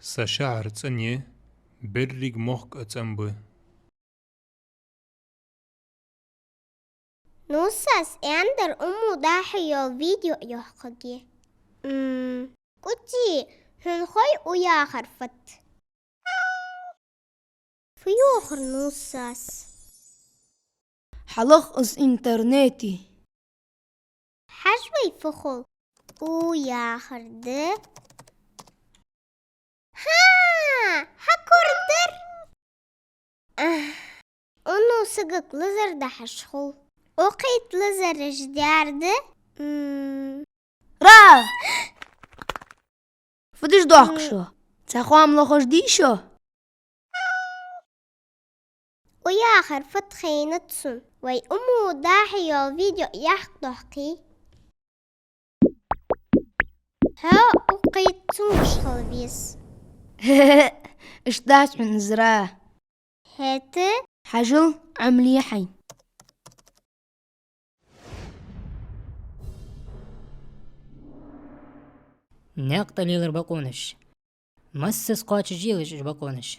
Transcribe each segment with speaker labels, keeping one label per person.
Speaker 1: سشعر تسنيه بريق مخك أتنبه
Speaker 2: نوساس اندر امو داحيو فيديو يحققي كنتي هنخوي ويا خرفت فيوخر نوساس
Speaker 3: حلخص انترنتي
Speaker 2: حجوي فخل ويا خرد ها هكردر انو سقق لزر دحشخل وقيت لزر جدارد
Speaker 3: را فديش ضحكشو تخوام لخوش ديشو
Speaker 2: ويا خرفت خينتسن وي امو داحيو فيديو يحققي ها وقيتوش خلبيس
Speaker 3: اش داس من زراه
Speaker 2: هات
Speaker 3: حجل عملية حين
Speaker 4: ناقطة ليلر بقونش مسس قاتش جيلش بقونش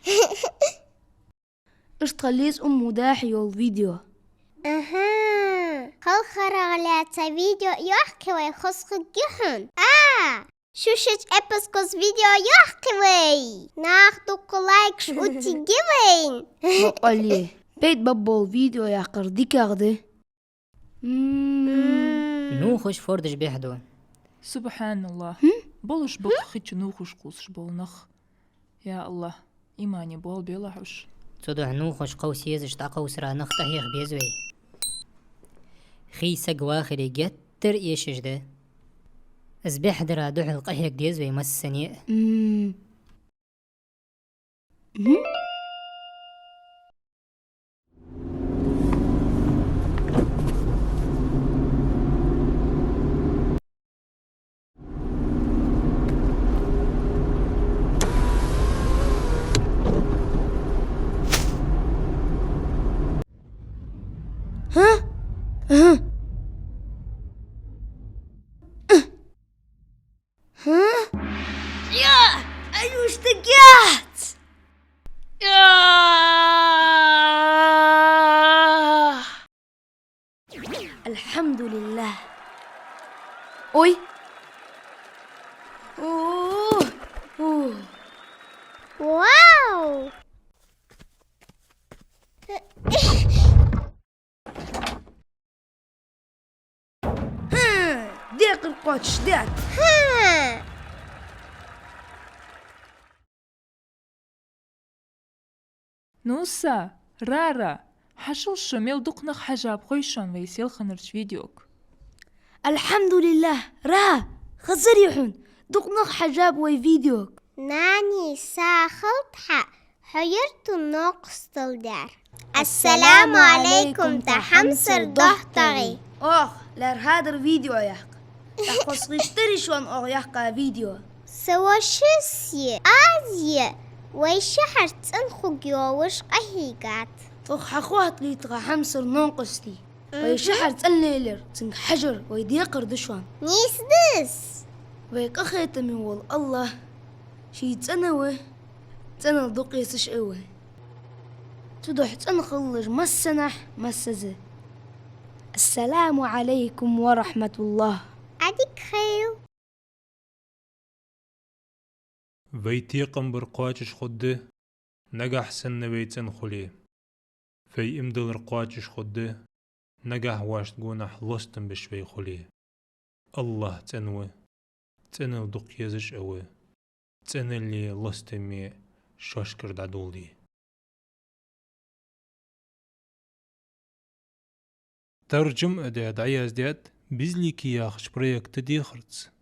Speaker 3: اش تخليس امو داحيو الفيديو
Speaker 2: اها خل خرغلات فيديو يحكي ويخصخ جهن شوشت ابسكوس فيديو يحكي وي ناخدو لايكش وتي جيوين
Speaker 3: وقاليه بيت بابو الفيديو يا قرديك اغدي
Speaker 4: نوخش فوردش بيحدون
Speaker 5: سبحان الله بولش بقخيتش نوخش قوسش بولنخ يا الله إيماني بول بيلاحوش
Speaker 4: تدع نوخش قوس يزش تقوس را نختهيخ بيزوي خي سق واخري جتر يشش ده أزبح درا دوح القهيك ديزوي مسني
Speaker 3: يا ايوه اشتقيت الحمد لله اوي اوه
Speaker 2: واو
Speaker 3: ديق القوتش ديك
Speaker 2: ها
Speaker 5: نوسا رارا حشل شميل دقنخ حجاب خويشان ويسيل خنرش فيديوك
Speaker 3: الحمد لله را خزر يحون دقنخ حجاب وي فيديوك
Speaker 2: ناني ساخلت حيرت الناقص الدار السلام عليكم تحمسر ضحطغي
Speaker 3: اخ لار هادر فيديو يحق تخص غشتري شون اغ يحقا فيديو
Speaker 2: سوى شسي آزية ويشحر تنخو جووش قهيقات
Speaker 3: تخ حخوات لي تغا حمسر نونقستي ويشحر تنليلر تنك حجر ويديقر دشوان
Speaker 2: نيس دس
Speaker 3: ويك أخيتمي وال الله شي تنوه تنل دقيس شقوه تدح تنخلج مسنح مسزه السلام عليكم ورحمة الله
Speaker 2: أديك خيو
Speaker 1: ويتيقن برقواتش خده نجح سن بيتن خليه في امدل رقواتش خده نجح واش تقونح لستن بشوي خليه الله تنوه تنل دق يزش اوه تنل لي لستمي شاشكر دعدولي ترجم اداد عياز ديات بيزلي كياخ شبريك تدي خرطس